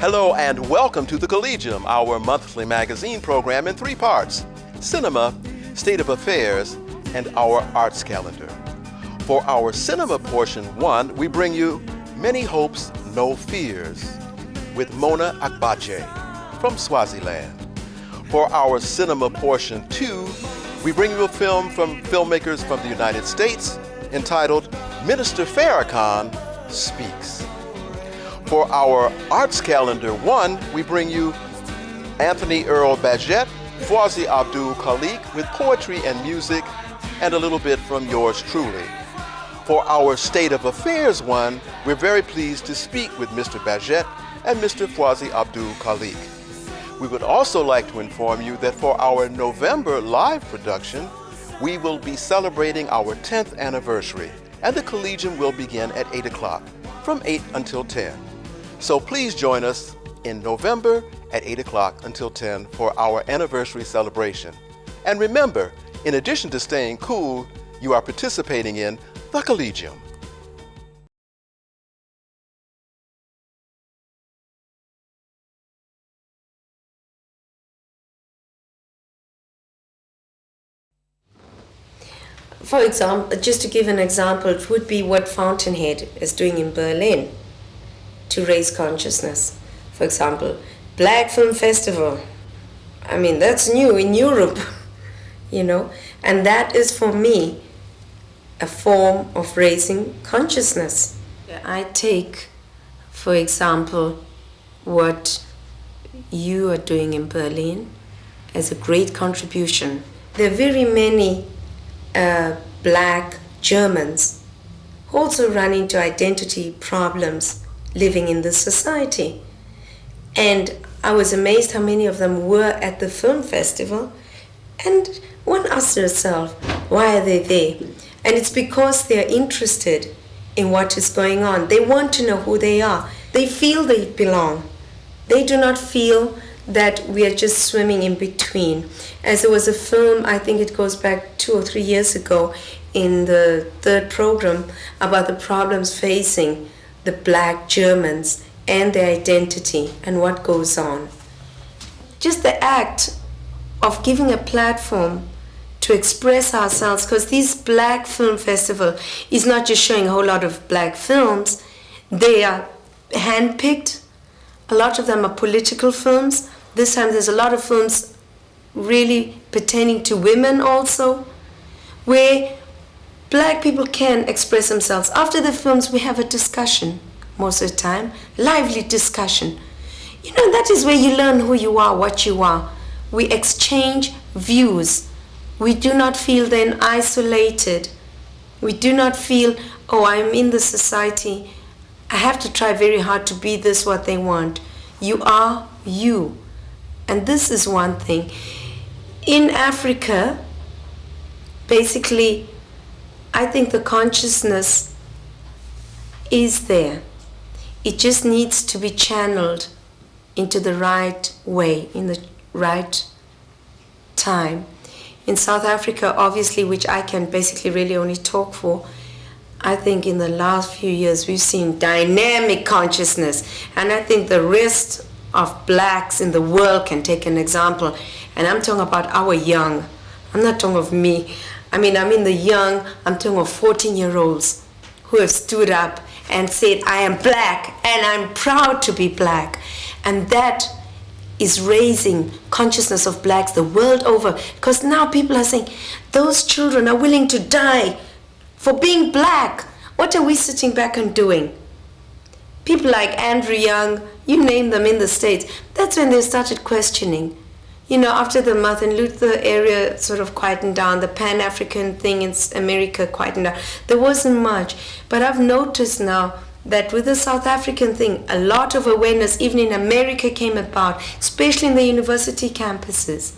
Hello and welcome to the Collegium, our monthly magazine program in 3 parts: cinema, state of affairs, and our arts calendar. For our cinema portion 1, we bring you Many Hopes, No Fears with Mona Agbaje from Swaziland. For our cinema portion 2, we bring you a film from filmmakers from the United States entitled Minister Farrakhan Speaks. For our arts calendar 1, we bring you Anthony Earl Baggette, Fawzi Abdul Khalik with poetry and music, and a little bit from yours truly. For our State of Affairs 1, we're very pleased to speak with Mr. Baggette and Mr. Fawzi Abdul Khalik. We would also like to inform you that for our November live production, we will be celebrating our 10th anniversary, and the Collegium will begin at 8 o'clock, from 8 until 10. So please join us in November at 8 o'clock until 10 for our anniversary celebration. And remember, in addition to staying cool, you are participating in the Collegium. For example, just to give an example, it would be what Fountainhead is doing in Berlin to raise consciousness. For example, Black Film Festival. I mean, that's new in Europe, you know, and that is for me a form of raising consciousness. I take, for example, what you are doing in Berlin as a great contribution. There are very many Black Germans who also run into identity problems living in this society. And I was amazed how many of them were at the film festival, and one asks herself, why are they there? And it's because they're interested in what is going on. They want to know who they are. They feel they belong. They do not feel that we are just swimming in between. As there was a film, I think it goes back 2 or 3 years ago, in the 3rd program, about the problems facing the Black Germans and their identity and what goes on. Just the act of giving a platform to express ourselves, because this Black Film Festival is not just showing a whole lot of Black films. They are handpicked. A lot of them are political films. This time there's a lot of films really pertaining to women also, where Black people can express themselves. After the films, we have a discussion, most of the time, lively discussion. You know, that is where you learn who you are, what you are. We exchange views. We do not feel then isolated. We do not feel, oh, I'm in the society, I have to try very hard to be this, what they want. You are you. And this is one thing. In Africa, basically, I think the consciousness is there. It just needs to be channeled into the right way, in the right time. In South Africa, obviously, which I can basically really only talk for, I think in the last few years we've seen dynamic consciousness, and I think the rest of Blacks in the world can take an example. And I'm talking about our young. I'm not talking of me. I mean the young. I'm talking of 14-year-olds who have stood up and said, I am Black and I'm proud to be Black. And that is raising consciousness of Blacks the world over, because now people are saying those children are willing to die for being Black. What are we sitting back and doing? People like Andrew Young, you name them in the States, that's when they started questioning. You know, after the Martin Luther area sort of quietened down, the Pan-African thing in America quietened down, there wasn't much. But I've noticed now that with the South African thing, a lot of awareness, even in America, came about, especially in the university campuses.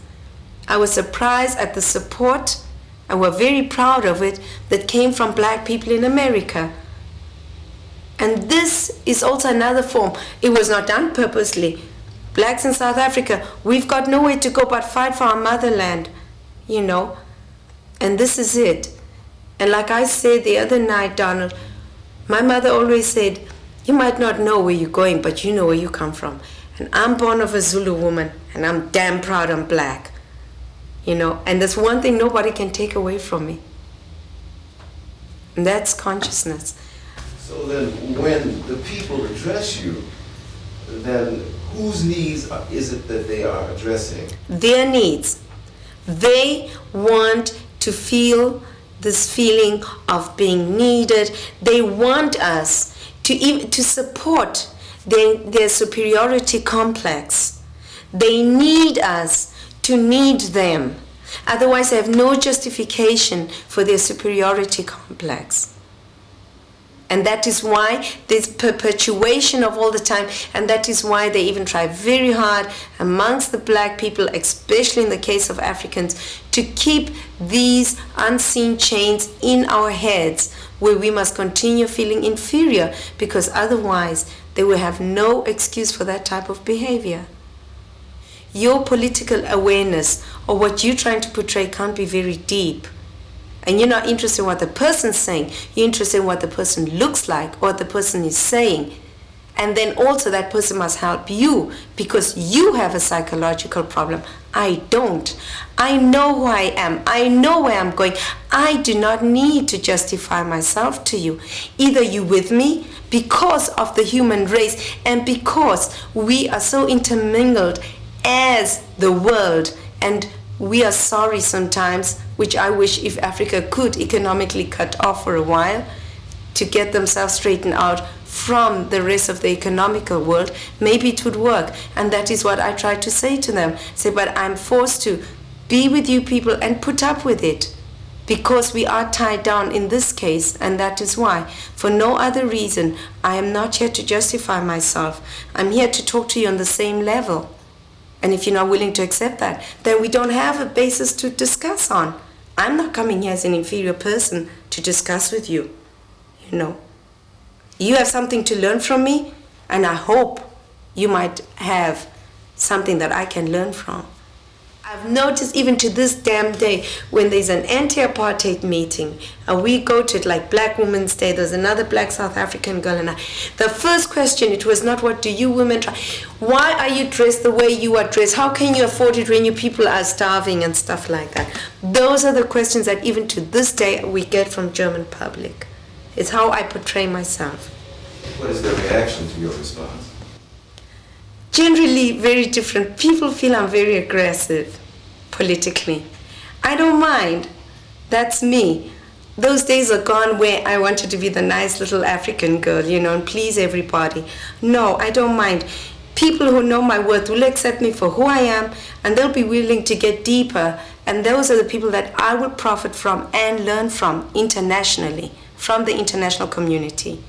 I was surprised at the support, and we're very proud of it, that came from Black people in America. And this is also another form. It was not done purposely. Blacks in South Africa, we've got nowhere to go but fight for our motherland, you know. And this is it. And like I said the other night, Donald, my mother always said, You might not know where you're going, but you know where you come from. And I'm born of a Zulu woman, and I'm damn proud I'm black. You know, and there's one thing nobody can take away from me. And that's consciousness. So then when the people address you, then whose needs is it that they are addressing? Their needs. They want to feel this feeling of being needed. They want us to support their superiority complex. They need us to need them. Otherwise, they have no justification for their superiority complex. And that is why there's perpetuation of all the time, and that is why they even try very hard amongst the black people, especially in the case of Africans, to keep these unseen chains in our heads, where we must continue feeling inferior, because otherwise they will have no excuse for that type of behavior. Your political awareness or what you're trying to portray can't be very deep. And you're not interested in what the person's saying. You're interested in what the person looks like, what the person is saying. And then also that person must help you because you have a psychological problem. I don't. I know who I am. I know where I'm going. I do not need to justify myself to you. Either you with me because of the human race and because we are so intermingled as the world, and we are sorry sometimes, which I wish if Africa could economically cut off for a while to get themselves straightened out from the rest of the economical world, maybe it would work. And that is what I try to say to them. Say, but I'm forced to be with you people and put up with it because we are tied down in this case, and that is why. For no other reason, I am not here to justify myself. I'm here to talk to you on the same level. And if you're not willing to accept that, then we don't have a basis to discuss on. I'm not coming here as an inferior person to discuss with you. You know, you have something to learn from me, and I hope you might have something that I can learn from. I've noticed even to this damn day, when there's an anti-apartheid meeting, and we go to it like Black Women's Day, there's another black South African girl, and the first question, it was not what do you women try, why are you dressed the way you are dressed, how can you afford it when you people are starving and stuff like that. Those are the questions that even to this day we get from German public. It's how I portray myself. What is their reaction to your response? Generally very different. People feel I'm very aggressive politically. I don't mind. That's me. Those days are gone where I wanted to be the nice little African girl, you know, and please everybody. No, I don't mind. People who know my worth will accept me for who I am, and they'll be willing to get deeper. And those are the people that I will profit from and learn from internationally, from the international community.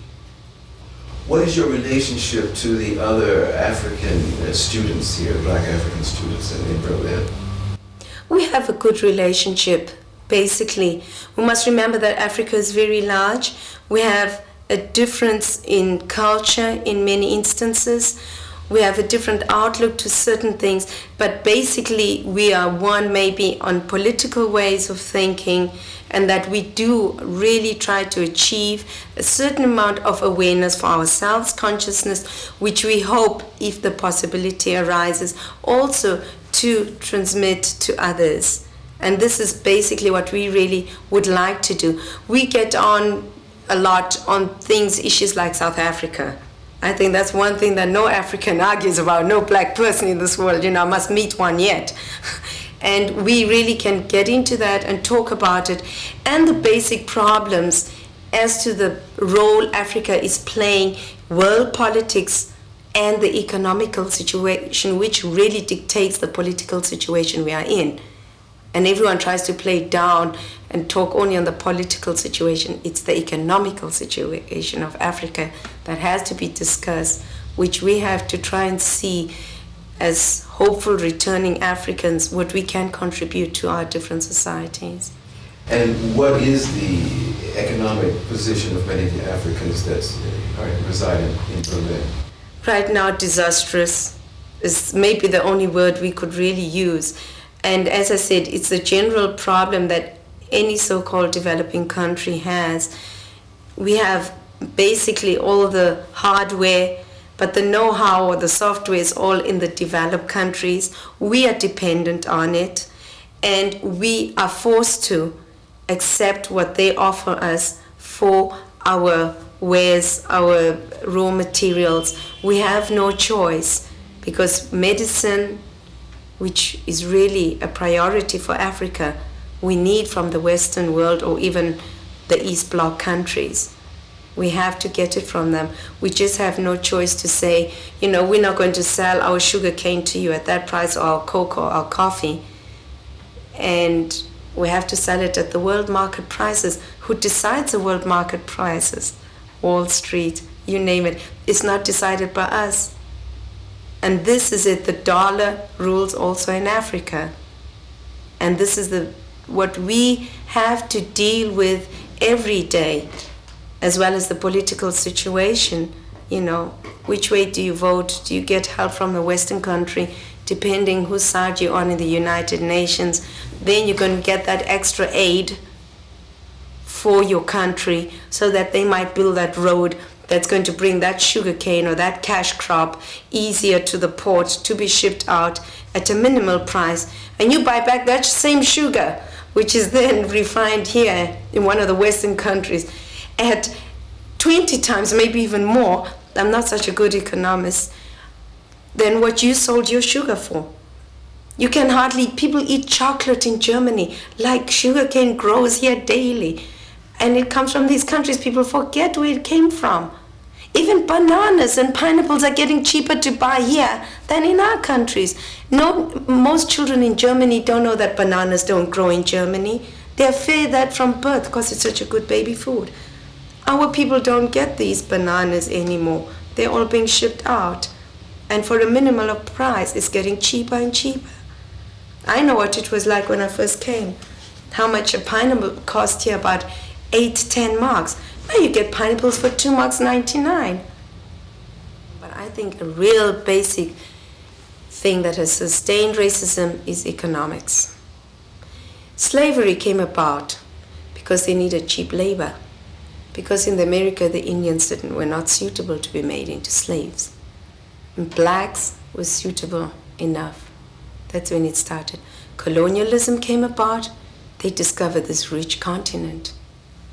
What is your relationship to the other African students here, black African students in Berlin? We have a good relationship, basically. We must remember that Africa is very large. We have a difference in culture in many instances. We have a different outlook to certain things, but basically we are one maybe on political ways of thinking, and that we do really try to achieve a certain amount of awareness for ourselves, consciousness, which we hope, if the possibility arises, also to transmit to others. And this is basically what we really would like to do. We get on a lot on things, issues like South Africa. I think that's one thing that no African argues about, no black person in this world, you know, I must meet one yet. And we really can get into that and talk about it and the basic problems as to the role Africa is playing, world politics and the economical situation, which really dictates the political situation we are in. And everyone tries to play down and talk only on the political situation. It's the economical situation of Africa that has to be discussed, which we have to try and see as hopeful returning Africans what we can contribute to our different societies. And what is the economic position of many of the Africans that reside in Berlin? Right now, disastrous is maybe the only word we could really use. And as I said, it's a general problem that any so-called developing country has. We have basically all the hardware, but the know-how or the software is all in the developed countries. We are dependent on it, and we are forced to accept what they offer us for our wares, our raw materials. We have no choice, because medicine, which is really a priority for Africa, we need from the Western world or even the East Bloc countries. We have to get it from them. We just have no choice to say, you know, we're not going to sell our sugar cane to you at that price, or our cocoa, or our coffee. And we have to sell it at the world market prices. Who decides the world market prices? Wall Street, you name it. It's not decided by us. And this is it. The dollar rules also in Africa. And this is what we have to deal with every day, as well as the political situation. You know, which way do you vote? Do you get help from a Western country? Depending whose side you're on in the United Nations, then you're going to get that extra aid for your country, so that they might build that road that's going to bring that sugar cane or that cash crop easier to the port to be shipped out at a minimal price. And you buy back that same sugar, which is then refined here in one of the Western countries at 20 times, maybe even more. I'm not such a good economist, than what you sold your sugar for. You can hardly, people eat chocolate in Germany, like sugarcane grows here daily. And it comes from these countries. People forget where it came from. Even bananas and pineapples are getting cheaper to buy here than in our countries. No, most children in Germany don't know that bananas don't grow in Germany. They're fed that from birth because it's such a good baby food. Our people don't get these bananas anymore. They're all being shipped out. And for a minimal price, it's getting cheaper and cheaper. I know what it was like when I first came. How much a pineapple cost here, about 8-10 marks. Now you get pineapples for 2 marks 99. But I think a real basic thing that has sustained racism is economics. Slavery came about because they needed cheap labor. Because in America the Indians were not suitable to be made into slaves. And blacks were suitable enough. That's when it started. Colonialism came about. They discovered this rich continent.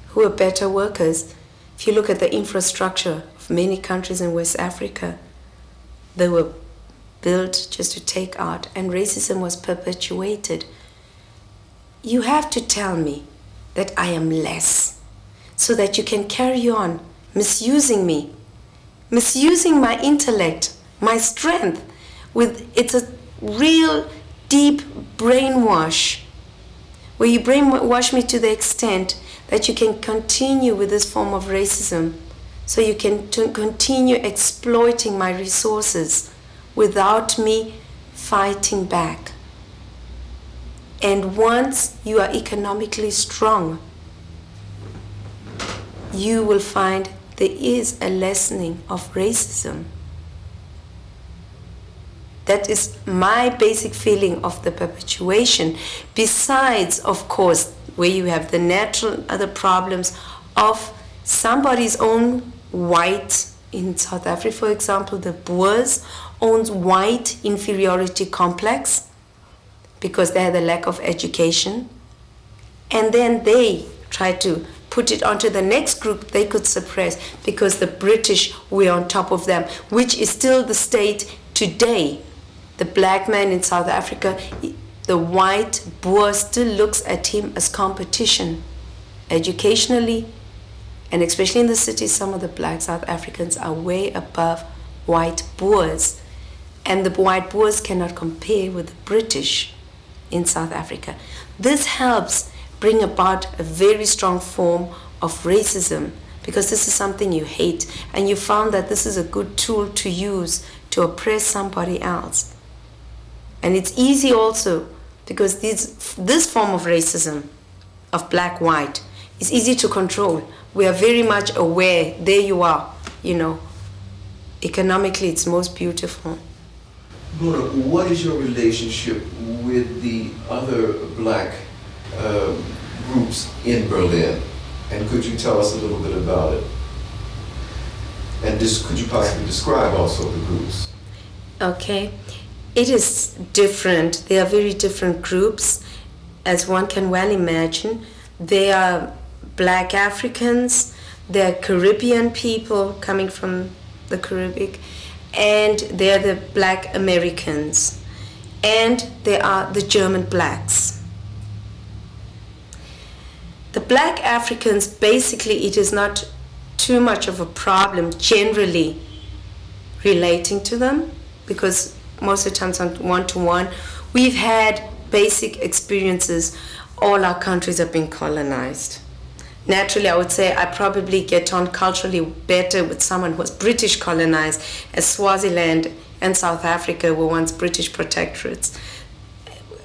Who were better workers? If you look at the infrastructure of many countries in West Africa, they were built just to take out, and racism was perpetuated. You have to tell me that I am less, so that you can carry on misusing me, misusing my intellect, my strength. It's a real deep brainwash, where you brainwash me to the extent that you can continue with this form of racism, so you can continue exploiting my resources without me fighting back. And once you are economically strong, you will find there is a lessening of racism. That is my basic feeling of the perpetuation, besides, of course, where you have the natural other problems of somebody's own white, in South Africa, for example, the Boers owns white inferiority complex because they had a lack of education. And then they try to put it onto the next group they could suppress because the British were on top of them, which is still the state today. The black man in South Africa, the white Boer still looks at him as competition. Educationally, and especially in the cities, some of the black South Africans are way above white Boers. And the white Boers cannot compare with the British in South Africa. This helps bring about a very strong form of racism, because this is something you hate, and you found that this is a good tool to use to oppress somebody else. And it's easy also because this form of racism, of black-white, is easy to control. We are very much aware, there you are, you know. Economically, it's most beautiful. Mona, what is your relationship with the other black groups in Berlin? And could you tell us a little bit about it? And could you possibly describe also the groups? Okay. It is different. They are very different groups, as one can well imagine. They are Black Africans, they're Caribbean people coming from the Caribbean, and they're the Black Americans, and they are the German Blacks. The Black Africans, basically, it is not too much of a problem generally relating to them, because most of the times on one-to-one, we've had basic experiences. All our countries have been colonized. Naturally, I would say I probably get on culturally better with someone who was British colonized, as Swaziland and South Africa were once British protectorates,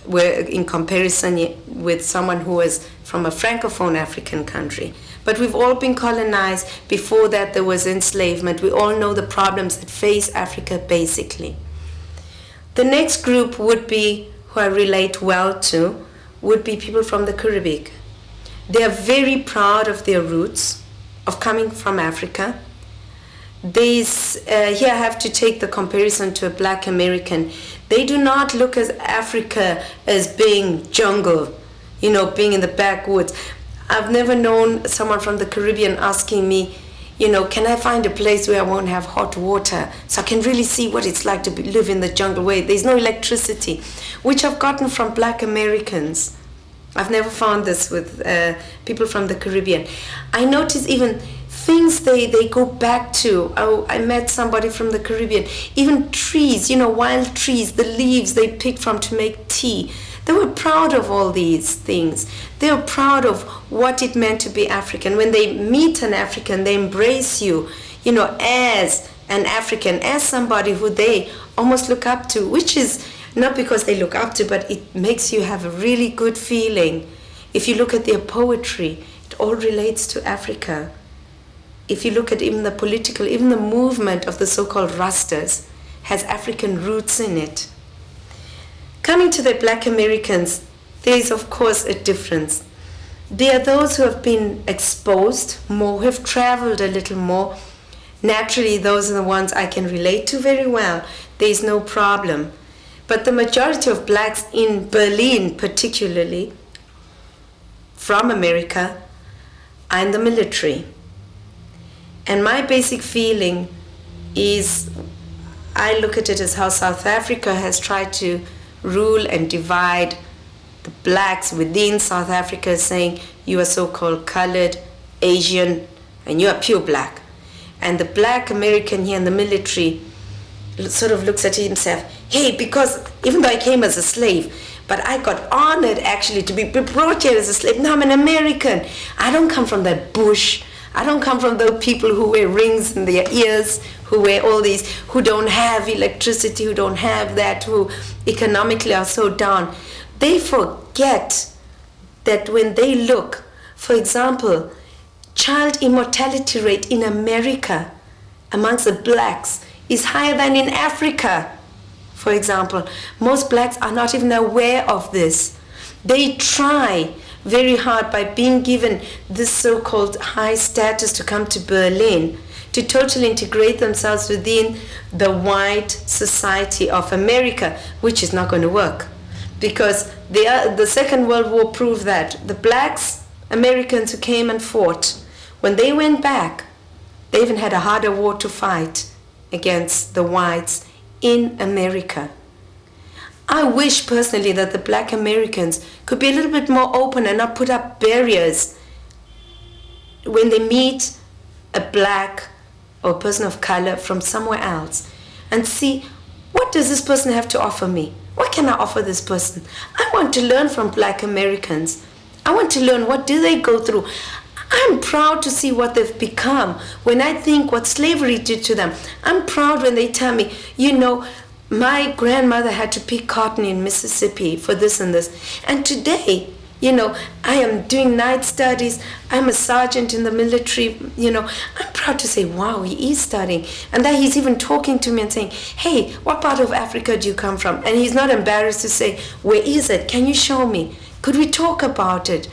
where in comparison with someone who was from a Francophone African country. But we've all been colonized. Before that, there was enslavement. We all know the problems that face Africa, basically. The next group would be, who I relate well to, would be people from the Caribbean. They are very proud of their roots, of coming from Africa. Here I have to take the comparison to a Black American. They do not look at Africa as being jungle, being in the backwoods. I've never known someone from the Caribbean asking me, can I find a place where I won't have hot water so I can really see what it's like to live in the jungle where there's no electricity, which I've gotten from Black Americans. I've never found this with people from the Caribbean. I notice even things they go back to. I met somebody from the Caribbean, even trees, wild trees, the leaves they pick from to make tea. They were proud of all these things. They were proud of what it meant to be African. When they meet an African, they embrace you, as an African, as somebody who they almost look up to, which is not because they look up to, but it makes you have a really good feeling. If you look at their poetry, it all relates to Africa. If you look at even the movement of the so-called Rastas has African roots in it. Coming to the Black Americans, there is of course a difference. There are those who have been exposed more, who have traveled a little more. Naturally, those are the ones I can relate to very well. There is no problem. But the majority of blacks in Berlin, particularly from America, are in the military. And my basic feeling is, I look at it as how South Africa has tried to rule and divide the blacks within South Africa, saying you are so-called colored, Asian, and you are pure black. And the Black American here in the military sort of looks at himself, hey, because even though I came as a slave, but I got honored actually to be brought here as a slave. Now I'm an American. I don't come from that bush. I don't come from those people who wear rings in their ears, who wear all these, who don't have electricity, who don't have that, who economically are so down. They forget that when they look, for example, child immortality rate in America amongst the blacks is higher than in Africa, for example. Most blacks are not even aware of this. They try very hard by being given this so-called high status to come to Berlin, to totally integrate themselves within the white society of America, which is not going to work. Because the Second World War proved that the blacks, Americans who came and fought, when they went back, they even had a harder war to fight against the whites in America. I wish personally that the Black Americans could be a little bit more open and not put up barriers when they meet a black or a person of color from somewhere else and see, what does this person have to offer me? What can I offer this person? I want to learn from Black Americans. I want to learn, what do they go through? I'm proud to see what they've become. When I think what slavery did to them, I'm proud when they tell me, my grandmother had to pick cotton in Mississippi for this and this. And today, I am doing night studies. I'm a sergeant in the military. I'm proud to say, wow, he is studying. And that he's even talking to me and saying, hey, what part of Africa do you come from? And he's not embarrassed to say, where is it? Can you show me? Could we talk about it?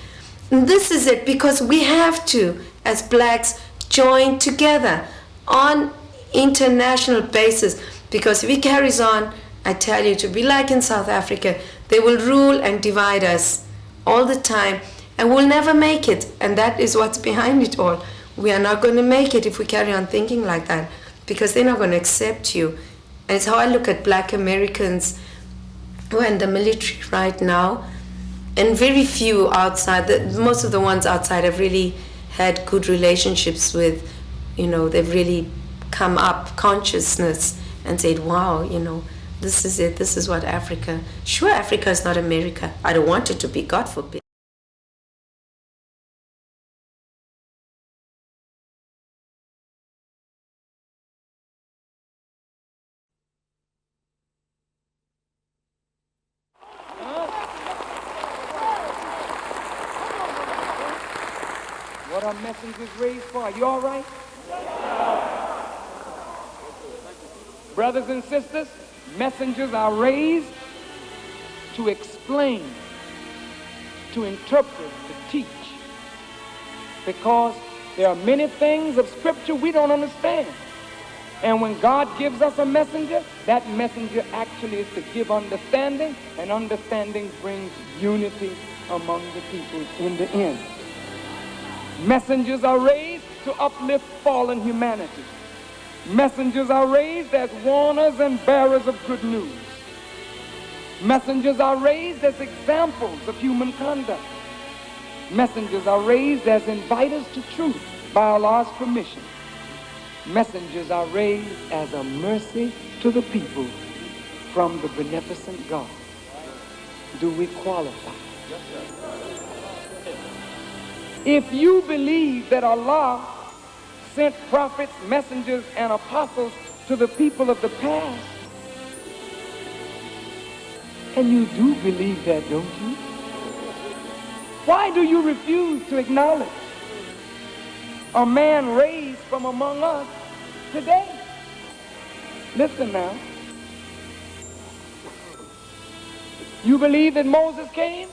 And this is it, because we have to, as blacks, join together. on international basis, because if it carries on, I tell you, to be like in South Africa, they will rule and divide us all the time, and we'll never make it. And that is what's behind it all. We are not going to make it if we carry on thinking like that, because they're not going to accept you. And it's how I look at black Americans who are in the military right now, and very few outside. Most of the ones outside have really had good relationships with, they've really come up consciousness and said, wow, this is it, this is what Africa. Sure, Africa is not America. I don't want it to be, God forbid. What are messengers raised for? Are you all right? Brothers and sisters, messengers are raised to explain, to interpret, to teach. Because there are many things of Scripture we don't understand. And when God gives us a messenger, that messenger actually is to give understanding, and understanding brings unity among the people in the end. Messengers are raised to uplift fallen humanity. Messengers are raised as warners and bearers of good news. Messengers are raised as examples of human conduct. Messengers are raised as inviters to truth by Allah's permission. Messengers are raised as a mercy to the people from the beneficent God. Do we qualify? If you believe that Allah sent prophets, messengers, and apostles to the people of the past, and you do believe that, don't you? Why do you refuse to acknowledge a man raised from among us today? Listen now. You believe that Moses came?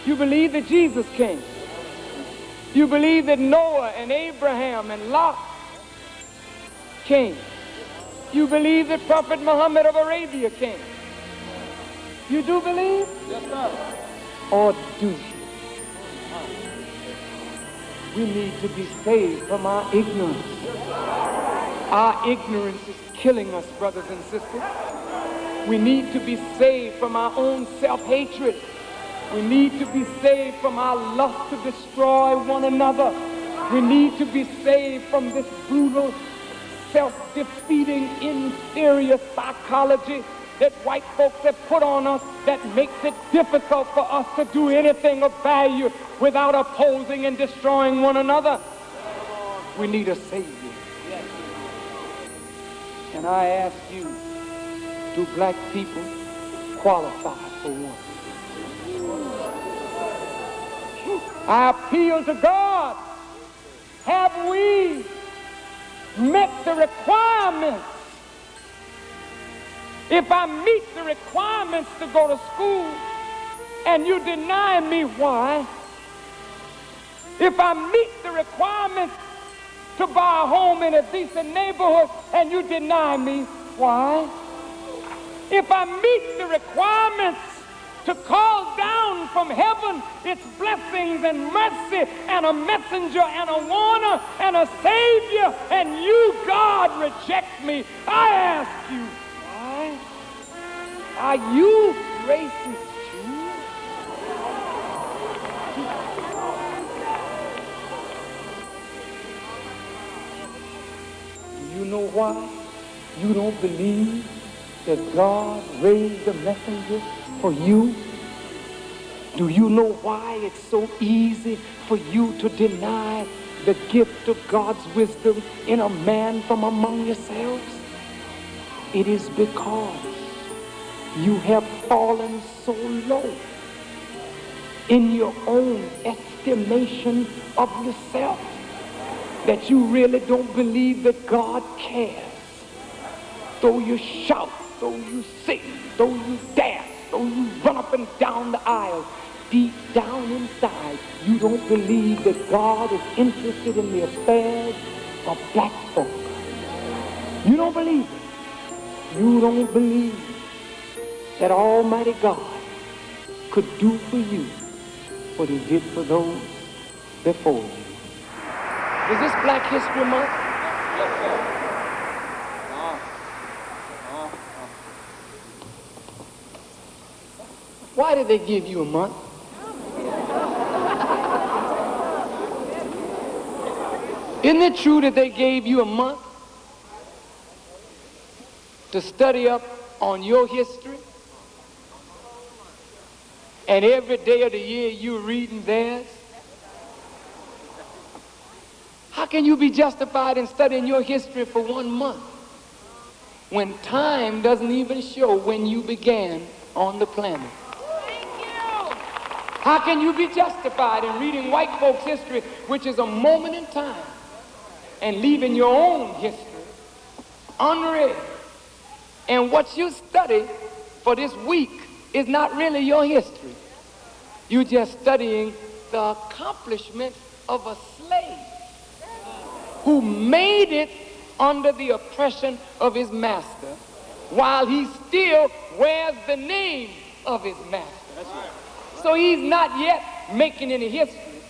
You believe that Jesus came? You believe that Noah and Abraham and Lot came? You believe that Prophet Muhammad of Arabia came? You do believe? Yes, sir. Or do you? We need to be saved from our ignorance. Our ignorance is killing us, brothers and sisters. We need to be saved from our own self-hatred. We need to be saved from our lust to destroy one another. We need to be saved from this brutal, self-defeating, inferior psychology that white folks have put on us that makes it difficult for us to do anything of value without opposing and destroying one another. We need a Savior. And I ask you, do black people qualify for one? I appeal to God. Have we met the requirements? If I meet the requirements to go to school and you deny me, why? If I meet the requirements to buy a home in a decent neighborhood and you deny me, why? If I meet the requirements to call down from heaven its blessings and mercy and a messenger and a warner and a savior, and you, God, reject me, I ask you, why? Are you racist too? Do you know why you don't believe that God raised a messenger for you? Do you know why it's so easy for you to deny the gift of God's wisdom in a man from among yourselves? It is because you have fallen so low in your own estimation of yourself that you really don't believe that God cares. Though you shout, though you sing, though you dance, though you run up and down the aisle, deep down inside, you don't believe that God is interested in the affairs of black folk. You don't believe it. You don't believe that Almighty God could do for you what he did for those before you. Is this Black History Month? Yes, sir. Why did they give you a month? Isn't it true that they gave you a month to study up on your history? And every day of the year you're reading theirs? How can you be justified in studying your history for 1 month when time doesn't even show when you began on the planet? How can you be justified in reading white folks' history, which is a moment in time, and leaving your own history unread? And what you study for this week is not really your history. You're just studying the accomplishments of a slave who made it under the oppression of his master while he still wears the name of his master. So he's not yet making any history.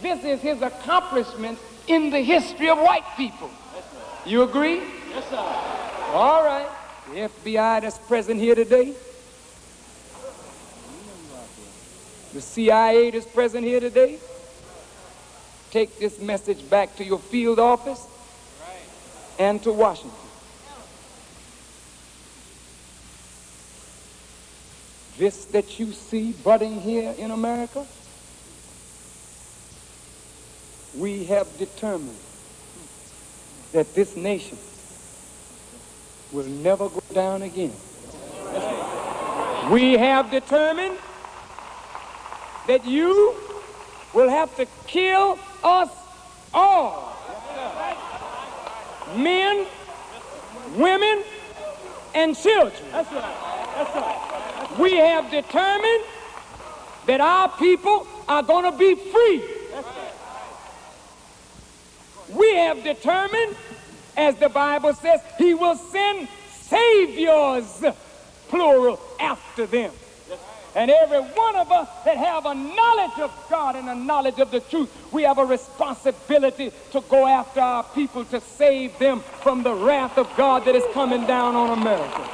This is his accomplishments in the history of white people. You agree? Yes, sir. All right. The FBI that's present here today, the CIA that's present here today, take this message back to your field office and to Washington. This that you see budding here in America, we have determined that this nation will never go down again. We have determined that you will have to kill us all. Men, women, and children. That's right. That's right. We have determined that our people are going to be free. That's right. We have determined, as the Bible says, he will send saviors, plural, after them. And every one of us that have a knowledge of God and a knowledge of the truth, we have a responsibility to go after our people to save them from the wrath of God that is coming down on America.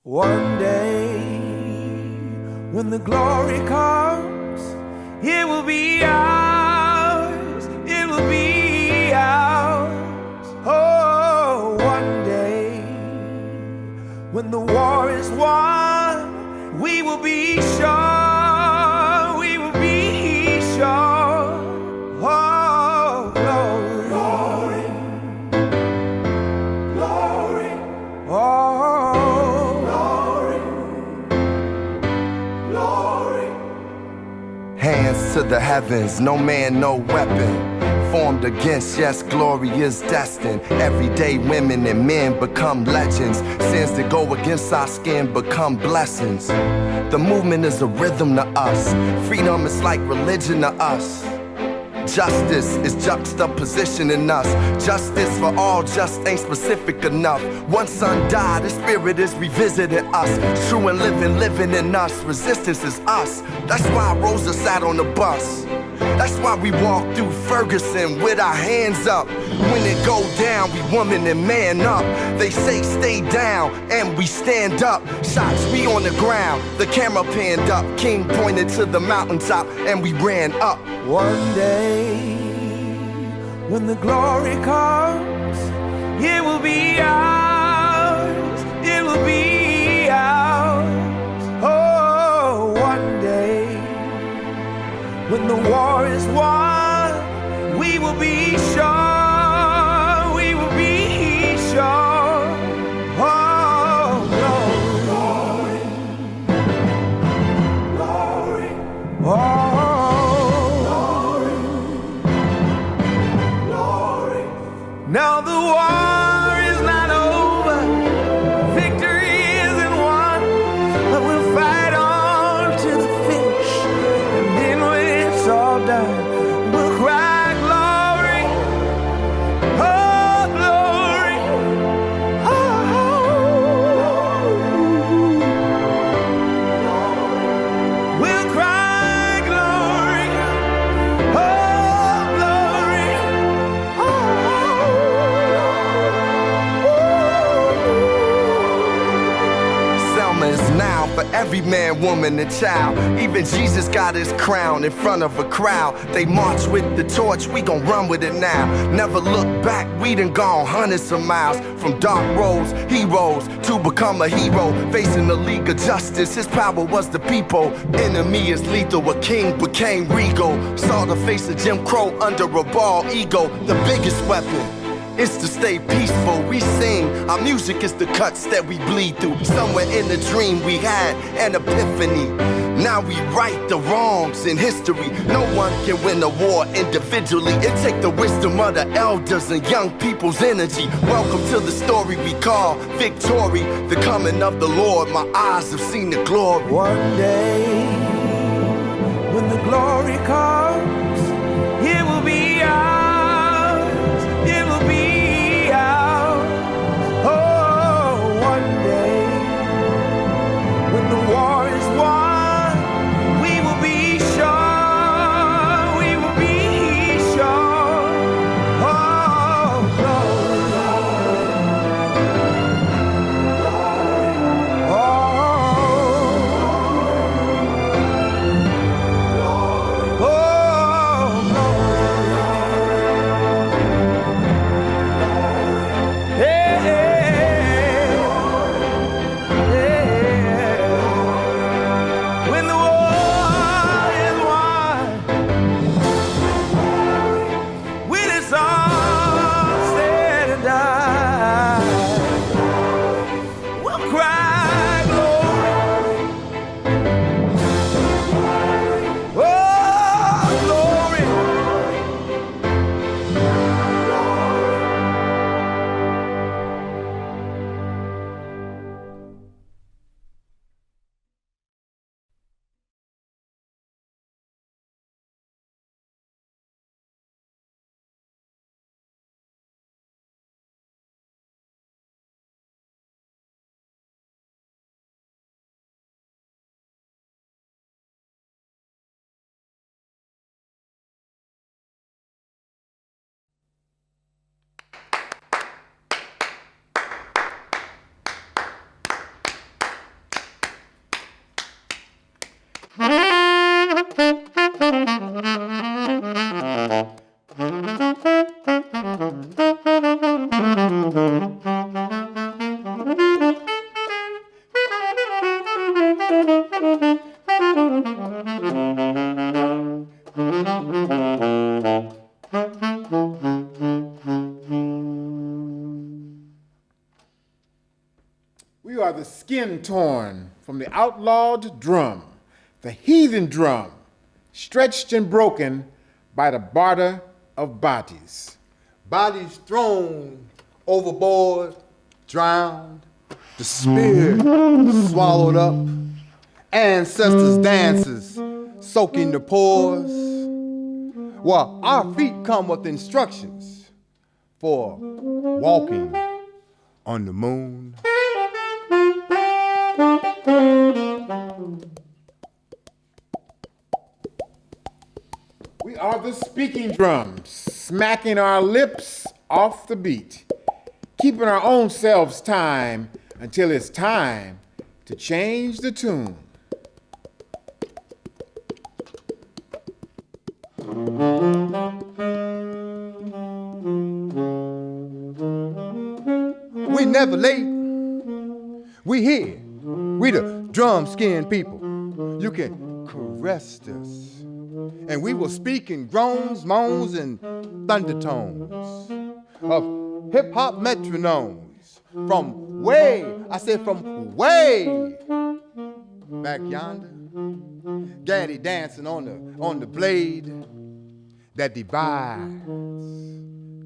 One day, when the glory comes, it will be ours, it will be ours. Oh, one day, when the war is won, we will be sure, we will be sure. Oh, glory, glory, glory. Oh. Hands to the heavens, no man, no weapon formed against, yes, glory is destined. Everyday women and men become legends. Sins that go against our skin become blessings. The movement is a rhythm to us. Freedom is like religion to us. Justice is juxtaposition in us. Justice for all just ain't specific enough. One son died, the spirit is revisiting us. True and living in us. Resistance is us. That's why Rosa sat on the bus. That's why we walk through Ferguson with our hands up. When it go down, we woman and man up. They say stay down, and we stand up. Shots, we on the ground, the camera panned up. King pointed to the mountaintop, and we ran up. One day, when the glory comes, it will be ours, it will be ours. Oh, one day, when the war is won, we will be sure, we will be sure. Oh, glory, glory, glory. Oh. Now the war is not over, victory isn't won, but we'll fight on to the finish, and then when it's all done, we'll cry glory, oh glory, oh, we'll cry glory, oh glory, oh. Is now for every man, woman, and child. Even Jesus got his crown in front of a crowd. They march with the torch, we gon' run with it now. Never look back, we done gone hundreds of miles. From dark roads, heroes, to become a hero. Facing the League of Justice, his power was the people. Enemy is lethal, a king became regal. Saw the face of Jim Crow under a bald ego. The biggest weapon is to stay peaceful. We sing, our music is the cuts that we bleed through. Somewhere in the dream we had an epiphany. Now we right the wrongs in history. No one can win a war individually. It take the wisdom of the elders and young people's energy. Welcome to the story we call victory. The coming of the Lord, my eyes have seen the glory. One day, when the glory comes, it will be ours, it will be ours. Oh, one day, when the war is won, we will be sure, we will be sure. Oh, glory, We are the skin torn from the outlawed drum, the heathen drum, stretched and broken by the barter of bodies. Bodies thrown overboard, drowned, the spirit swallowed up, ancestors' dances soaking the pores, while our feet come with instructions for walking on the moon. We are the speaking drums, smacking our lips off the beat, keeping our own selves time until it's time to change the tune. We never late. We here. We the drum skin people. You can caress us. And we will speak in groans, moans, and thundertones of hip-hop metronomes from way, I said from way back yonder. Gaddy dancing on the blade that divides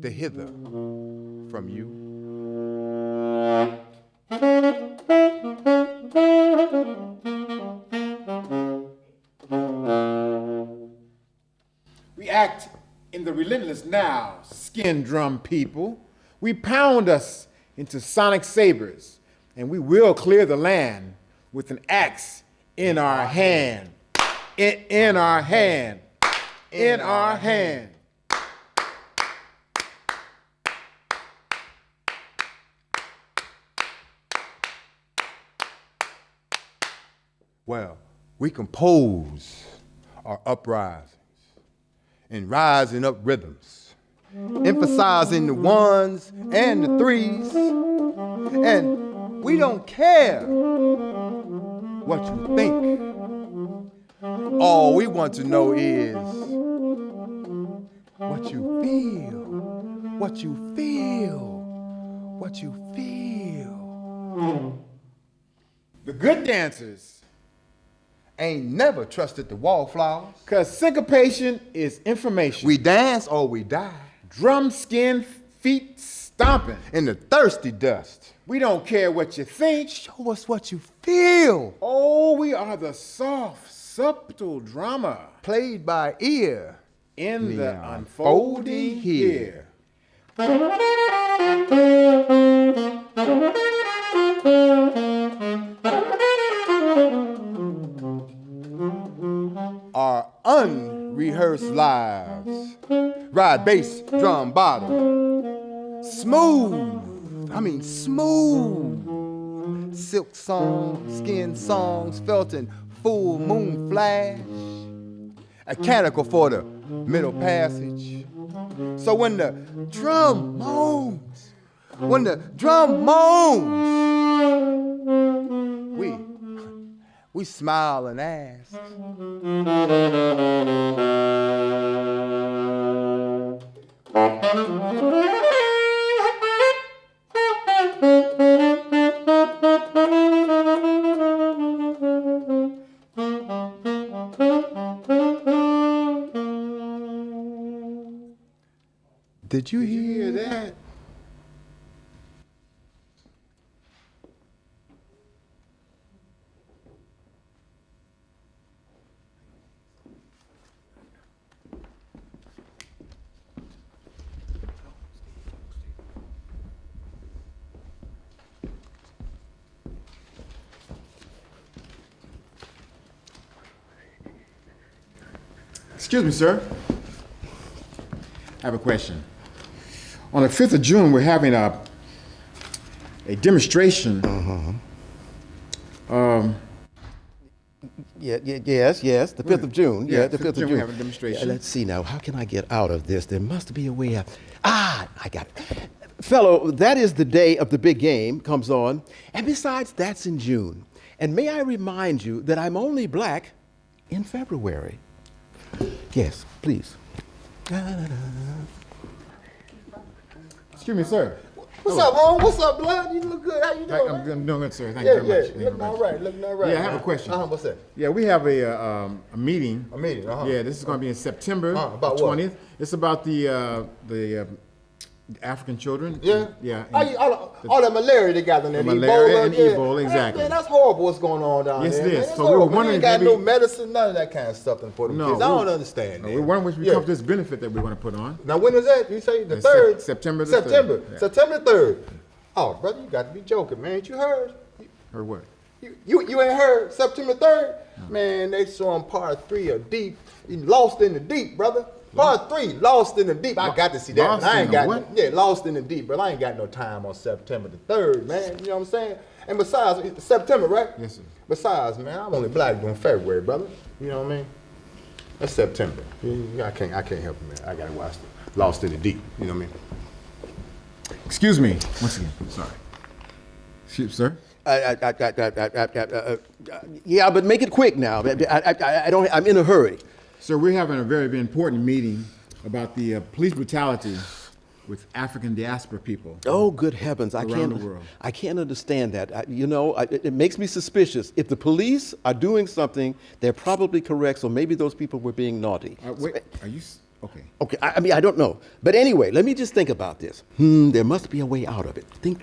the hither from you. We act in the relentless now, skin drum people. We pound us into sonic sabers, and we will clear the land with an axe in our hand. In our hand. In our hand. Well, we compose our uprisings and rising up rhythms, emphasizing the ones and the threes, and we don't care what you think. All we want to know is what you feel, what you feel, what you feel. The good dancers ain't never trusted the wallflowers. Cause syncopation is information. We dance or we die. Drum skin, feet stomping. In the thirsty dust. We don't care what you think. Show us what you feel. Oh, we are the soft, subtle drama. Played by ear. In the unfolding here. Our unrehearsed lives. Ride bass, drum, bottom. Smooth. Silk songs, skin songs, felt in full moon flash. A canticle for the middle passage. So when the drum moans, we smile and ask. Did you hear that? Excuse me, sir. I have a question. On the 5th of June, we're having a demonstration. Yes, the 5th of June. Yeah, the 5th of June. We have a demonstration. Let's see now, how can I get out of this? There must be a way out. I got it. Fellow, that is the day of the big game comes on. And besides, that's in June. And may I remind you that I'm only black in February. Yes, please. Excuse me, sir. What's up, Ron? What's up, blood? You look good. How you doing? I'm doing good, sir. Thank you very much. Thank you Looking very all much. right. Looking all right. Yeah, I have a question. What's that? Yeah, we have a meeting. A meeting. Yeah, this is going to be in September About the what? 20th. It's about the African children. Yeah. Yeah. All that malaria they got in there. Malaria and Ebola, exactly. Man, that's horrible what's going on down Yes, there. it is. Man, that's So we were horrible. wondering ain't got maybe- no medicine, none of that kind of stuff for them kids. I don't understand. We're wondering which becomes this benefit that we want to put on. Now when is that? You say the It's 3rd? September the September. 3rd. Yeah. September 3rd. Oh, brother, you got to be joking, man. Ain't you heard? Or what? You ain't heard September 3rd? Man, they showing part 3 of Deep. You lost in the deep, brother. Part 3, Lost in the Deep. I got to see that. Lost But I ain't in got the what? Yeah, Lost in the Deep, but I ain't got no time on September the 3rd, man. You know what I'm saying? And besides, it's September, right? Yes, sir. Besides, man, I'm only black during February, brother. You know what I mean? That's September. I can't help it, man. I gotta watch it. Lost in the Deep. You know what I mean? Excuse me. Once again. Sorry. Sir? Yeah, but make it quick now. I'm in a hurry. So we're having a very, very important meeting about the police brutality with African diaspora people. Oh, good heavens! Around the world. I can't understand that. It makes me suspicious. If the police are doing something, they're probably correct. So maybe those people were being naughty. Wait, are you okay? Okay, I don't know. But anyway, let me just think about this. There must be a way out of it. Think.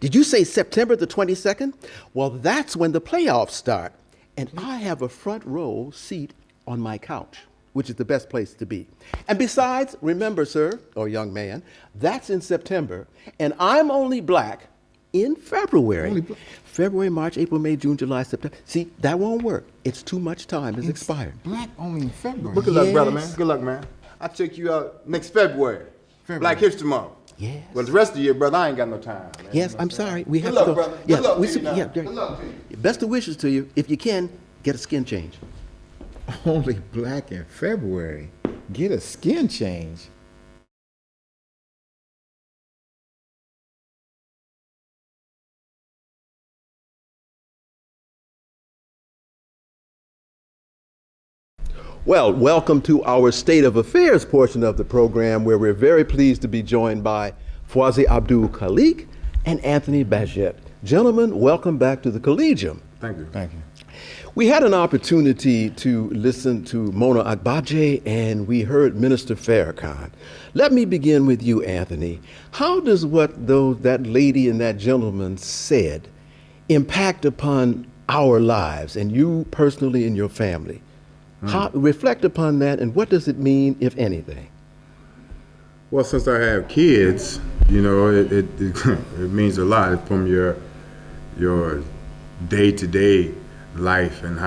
Did you say September the 22nd? Well, that's when the playoffs start. And I have a front row seat on my couch, which is the best place to be. And besides, remember, sir, or young man, that's in September, and I'm only black in February. February, March, April, May, June, July, September. See, that won't work. It's too much time. It's expired. Black only in February. Good luck, brother, man. Yes. Good luck, man. I'll check you out next February. Black History Month. Yes. Well, the rest of the year, brother, I ain't got no time, man. Yes, I'm sorry. We Good have luck, to go. brother. Yeah, Good luck we to you should- now. yeah, Good luck to you. Best of wishes to you. If you can, get a skin change. Only black in February. Get a skin change. Well, welcome to our State of Affairs portion of the program, where we're very pleased to be joined by Fawzi Abdul Khalik and Anthony Baggette. Gentlemen, welcome back to the Collegium. Thank you. Thank you. We had an opportunity to listen to Mona Agbaje, and we heard Minister Farrakhan. Let me begin with you, Anthony. How does what that lady and that gentleman said impact upon our lives, and you personally and your family? Reflect upon that, and what does it mean, if anything? Well, since I have kids, it means a lot from your day-to-day life and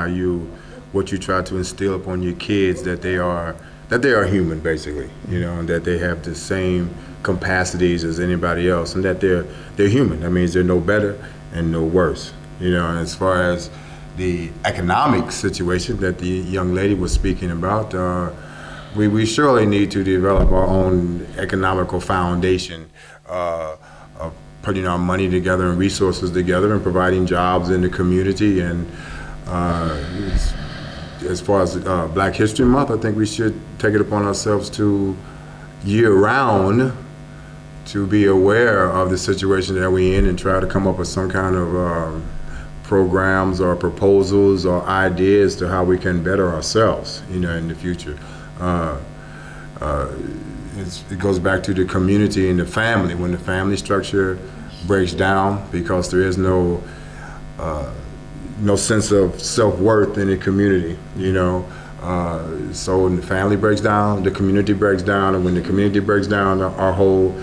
what you try to instill upon your kids, that they are human, basically, and that they have the same capacities as anybody else, and that they're human. That means they're no better and no worse. And as far as the economic situation that the young lady was speaking about, we surely need to develop our own economical foundation of putting our money together and resources together and providing jobs in the community. And as far as Black History Month, I think we should take it upon ourselves to year-round to be aware of the situation that we're in and try to come up with some kind of programs or proposals or ideas to how we can better ourselves, in the future. It goes back to the community and the family. When the family structure breaks down, because there is no sense of self-worth in the community, so when the family breaks down, the community breaks down, and when the community breaks down, our whole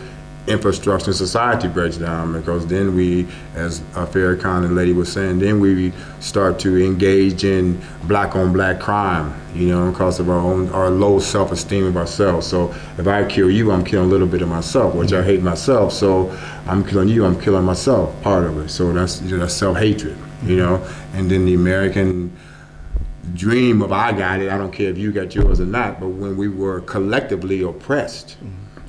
infrastructure and society breaks down, because then we, as Farrakhan and the lady was saying, then we start to engage in black-on-black crime, because of our low self-esteem of ourselves. So if I kill you, I'm killing a little bit of myself, which I hate myself. So I'm killing you, I'm killing myself, part of it. So that's self-hatred, And then the American dream of I got it, I don't care if you got yours or not, but when we were collectively oppressed,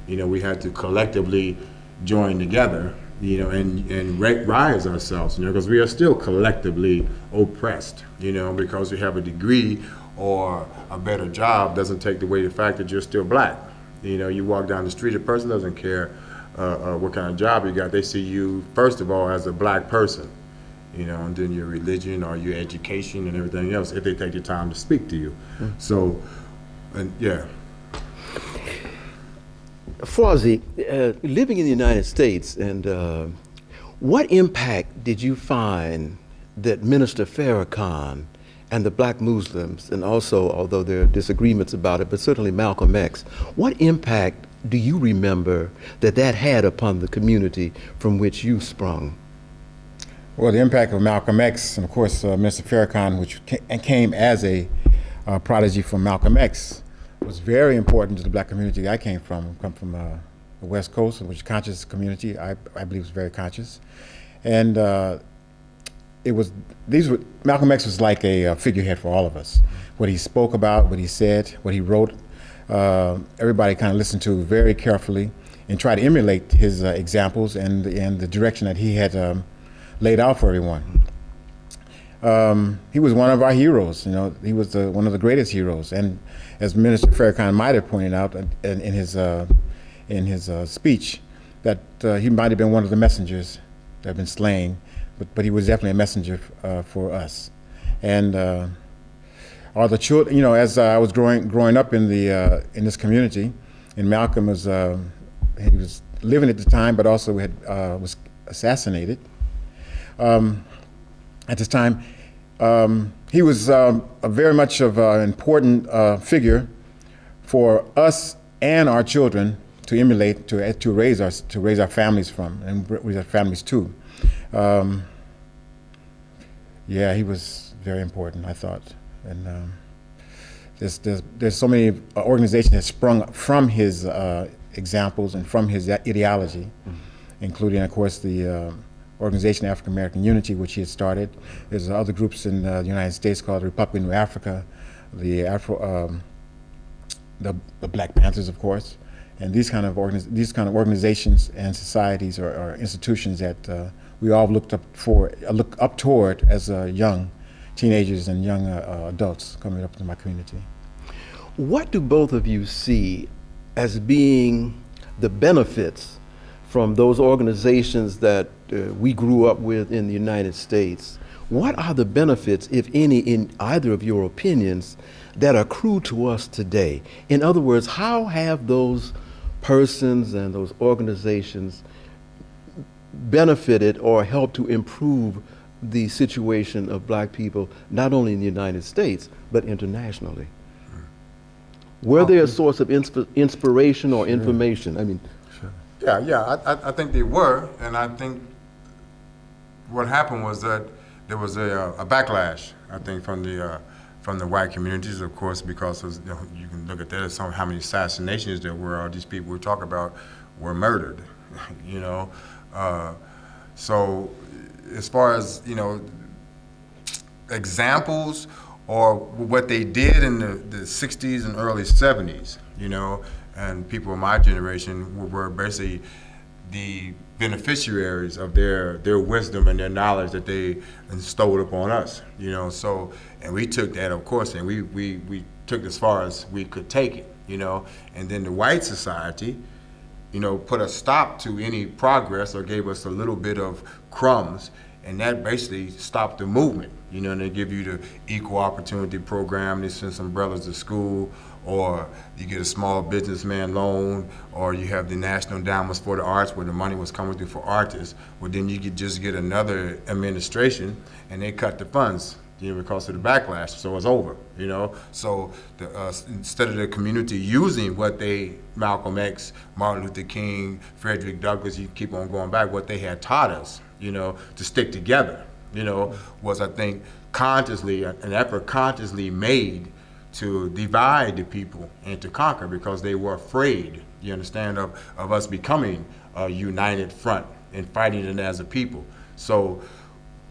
we had to collectively join together, and rise ourselves, because we are still collectively oppressed, because you have a degree or a better job doesn't take away the fact that you're still black, You know, you walk down the street, a person doesn't care what kind of job you got. They see you, first of all, as a black person, you know, and then your religion or your education and everything else, if they take the time to speak to you. So, and yeah. Fawzi, living in the United States, and what impact did you find that Minister Farrakhan and the black Muslims, and also, although there are disagreements about it, but certainly Malcolm X, what impact do you remember that had upon the community from which you sprung? Well, the impact of Malcolm X, and of course, Mr. Farrakhan, which came as a prodigy from Malcolm X, was very important to the black community I came from. I come from the West Coast, which is a conscious community. I believe was very conscious. And Malcolm X was like a figurehead for all of us. What he spoke about, what he said, what he wrote, everybody kind of listened to very carefully and tried to emulate his examples and the direction that he had laid out for everyone. He was one of our heroes. You know, he was one of the greatest heroes. And as Minister Farrakhan might have pointed out in his speech, that he might have been one of the messengers that have been slain, but he was definitely a messenger for us. And all the children, you know, as I was growing up in this community, and Malcolm was he was living at the time, but also was assassinated. At this time, he was very much of an important figure for us and our children to emulate, to raise our families from, and raise our families too. Yeah, he was very important, I thought, and there's so many organizations that sprung from his examples and from his ideology, including, of course, the Organization of African American Unity, which he had started. There's other groups in the United States called the Republic of Africa, the Black Panthers, of course, and these kind of organizations and societies or institutions that we all look up toward as young teenagers and young adults coming up into my community. What do both of you see as being the benefits from those organizations that we grew up with in the United States? What are the benefits, if any, in either of your opinions, that accrue to us today? In other words, how have those persons and those organizations benefited or helped to improve the situation of black people, not only in the United States, but internationally? Were they a source of inspiration or information? I mean, Yeah, I think they were, and I think what happened was that there was a backlash, I think, from the white communities, of course, because you can look at that as how many assassinations there were. All these people we talk about were murdered, you know. So as far as, you know, examples or what they did in the 60s and early 70s, you know, and people of my generation were basically the beneficiaries of their wisdom and their knowledge that they bestowed upon us, you know. So, and we took that, of course, and we took as far as we could take it, you know. And then the white society, you know, put a stop to any progress or gave us a little bit of crumbs, and that basically stopped the movement, you know. And they give you the equal opportunity program, they send some brothers to school, or you get a small businessman loan, or you have the National Endowments for the Arts where the money was coming through for artists. Well, then you could just get another administration and they cut the funds, you know, because of the backlash, so it's over, you know. So instead of the community using what Malcolm X, Martin Luther King, Frederick Douglass, you keep on going back, what they had taught us, you know, to stick together, you know, was, I think, an effort consciously made to divide the people and to conquer, because they were afraid, you understand, of us becoming a united front and fighting it as a people. So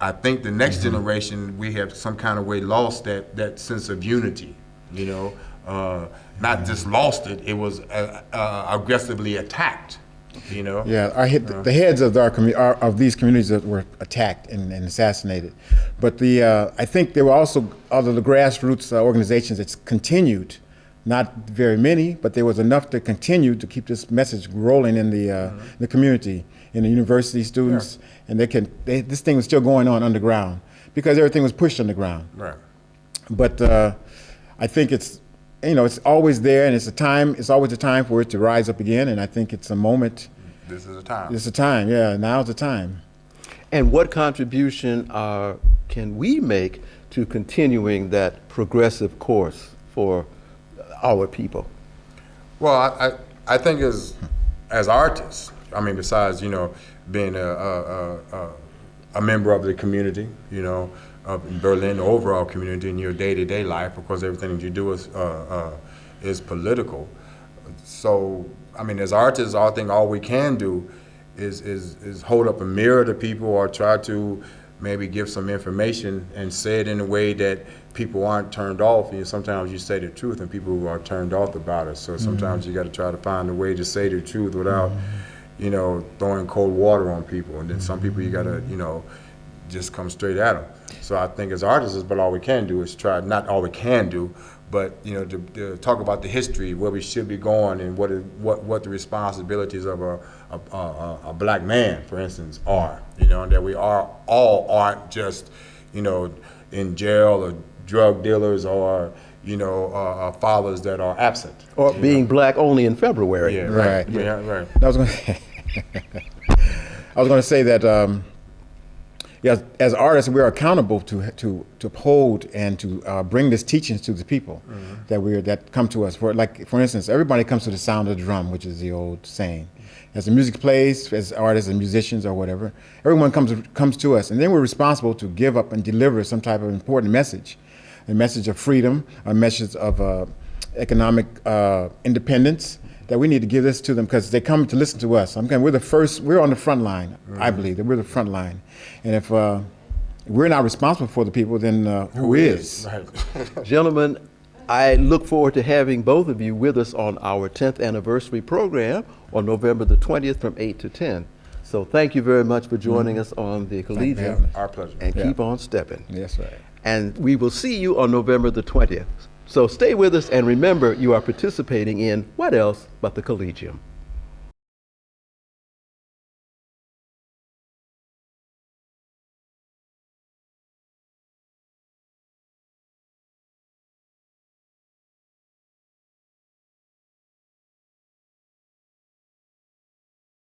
I think the next generation, we have some kind of way lost that sense of unity, you know. Not just lost it, it was aggressively attacked, you know. Yeah, the heads of these communities that were attacked and assassinated. But I think there were also other the grassroots organizations that continued Not very many, but there was enough to continue to keep this message rolling in the community, in the university students, and this thing was still going on underground because everything was pushed underground. Right. But I think it's always there, and it's always a time for it to rise up again, and I think it's a moment. This is a time. It's a time, yeah, now's the time. And what contribution can we make to continuing that progressive course for our people? Well, I think as artists, I mean, besides, being a member of the community, of Berlin, the overall community in your day-to-day life, of course, everything that you do is political. So, I mean, as artists, I think all we can do is hold up a mirror to people or try to maybe give some information and say it in a way that people aren't turned off. Sometimes you say the truth and people are turned off about it. So sometimes you got to try to find a way to say the truth without, throwing cold water on people. And then some people you got to, just come straight at them. So I think as artists, but all we can do is try, not all we can do, but to talk about the history, where we should be going, and what the responsibilities of a black man, for instance, are. And that we aren't just in jail or drug dealers or fathers that are absent. Or being black only in February. Yeah, right. Yeah, right. I was going to say that. As artists, we are accountable to uphold and to bring these teachings to the people that come to us. For instance, everybody comes to the sound of the drum, which is the old saying. As the music plays, as artists and musicians or whatever, everyone comes to us, and then we're responsible to give up and deliver some type of important message, a message of freedom, a message of economic independence. That we need to give this to them because they come to listen to us. We're on the front line. I believe that we're the front line. And if we're not responsible for the people, then who is? Right. Gentlemen, I look forward to having both of you with us on our 10th anniversary program on November the 20th from 8 to 10. So thank you very much for joining us on the Collegium. Our pleasure. And keep on stepping. Yes, right. And we will see you on November the 20th. So stay with us and remember you are participating in what else but the Collegium.